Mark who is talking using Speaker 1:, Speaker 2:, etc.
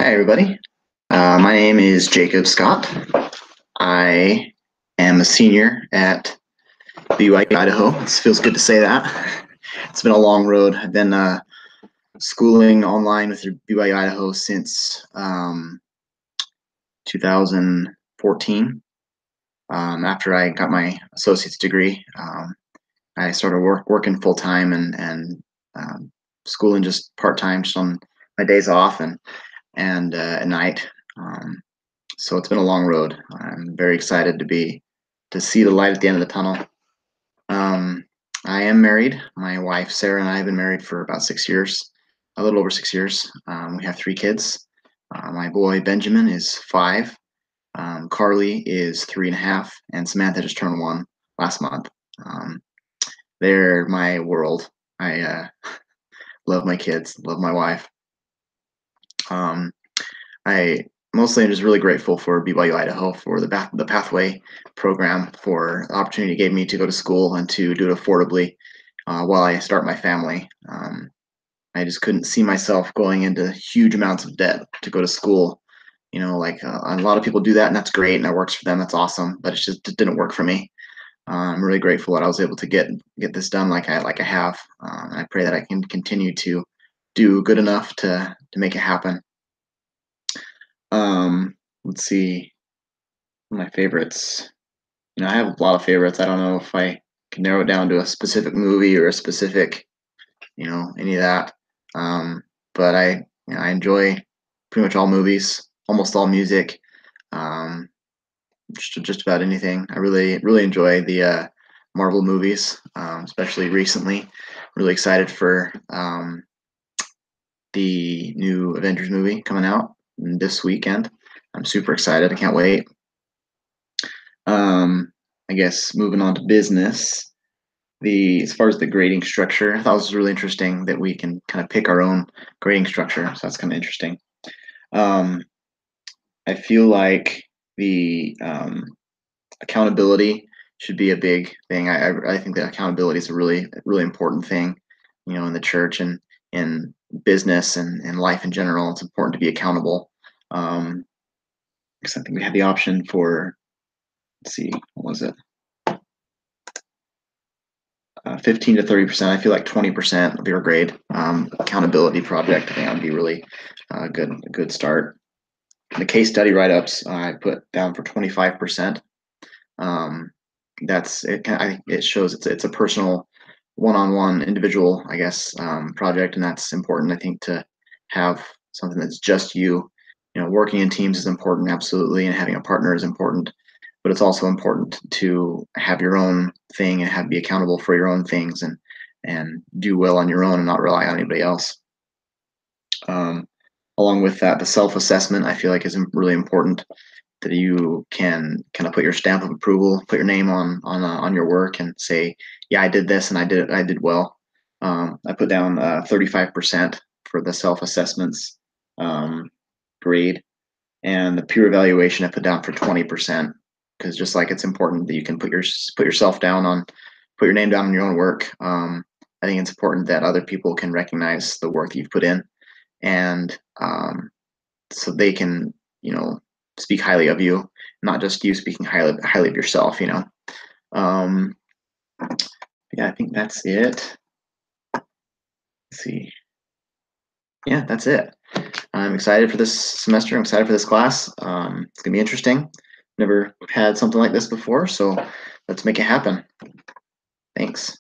Speaker 1: Hi, everybody. My name is Jacob Scott. I am a senior at BYU, Idaho. It feels good to say that. It's been a long road. I've been schooling online with BYU, Idaho since 2014. After I got my associate's degree, I started working full time and schooling just part time, just on my days off and at night. So it's been a long road. I'm very excited to see the light at the end of the tunnel. I am married. My wife Sarah and I have been married for about 6 years, a little over 6 years. We have three kids. My boy Benjamin is 5. Carly is 3.5, and Samantha just turned 1 last month. They're my world. I love my kids, love my wife. I mostly am just really grateful for BYU Idaho for the pathway program, for the opportunity it gave me to go to school and to do it affordably while I start my family. I just couldn't see myself going into huge amounts of debt to go to school. Like a lot of people do that, and that's great, and that works for them. That's awesome, but it didn't work for me. I'm really grateful that I was able to get this done like I have. And I pray that I can continue to do good enough to make it happen. Let's see, my favorites. I have a lot of favorites. I don't know if I can narrow it down to a specific movie or a specific, any of that. But I enjoy pretty much all movies, almost all music, just about anything. I really enjoy the Marvel movies, especially recently. Really excited for the new Avengers movie coming out this weekend. I'm super excited. I can't wait. I guess moving on to business, as far as the grading structure, I thought it was really interesting that we can kind of pick our own grading structure. So that's kind of interesting. I feel like the accountability should be a big thing. I think that accountability is a really important thing, in the church and in business and life in general. It's important to be accountable. Because I think we had the option for, let's see, what was it? 15 to 30%. I feel like 20% of your grade accountability project. I think that would be really a good start. The case study write-ups I put down for 25%. That's it. It shows it's a personal, one-on-one, individual, I guess, project, and that's important. I think to have something that's just you. Working in teams is important, absolutely, and having a partner is important. But it's also important to have your own thing and be accountable for your own things and do well on your own and not rely on anybody else. Along with that, the self-assessment I feel like is really important, that you can kind of put your stamp of approval, put your name on your work, and say, yeah, I did this and I did well. I put down 35% for the self-assessments grade, and the peer evaluation I put down for 20%, because just like it's important that you can put yourself down put your name down on your own work. I think it's important that other people can recognize the work that you've put in, and so they can speak highly of you, not just you speaking highly of yourself. Yeah, I think that's it. Let's see. Yeah, that's it. I'm excited for this semester. I'm excited for this class. It's gonna be interesting. Never had something like this before, so let's make it happen. Thanks.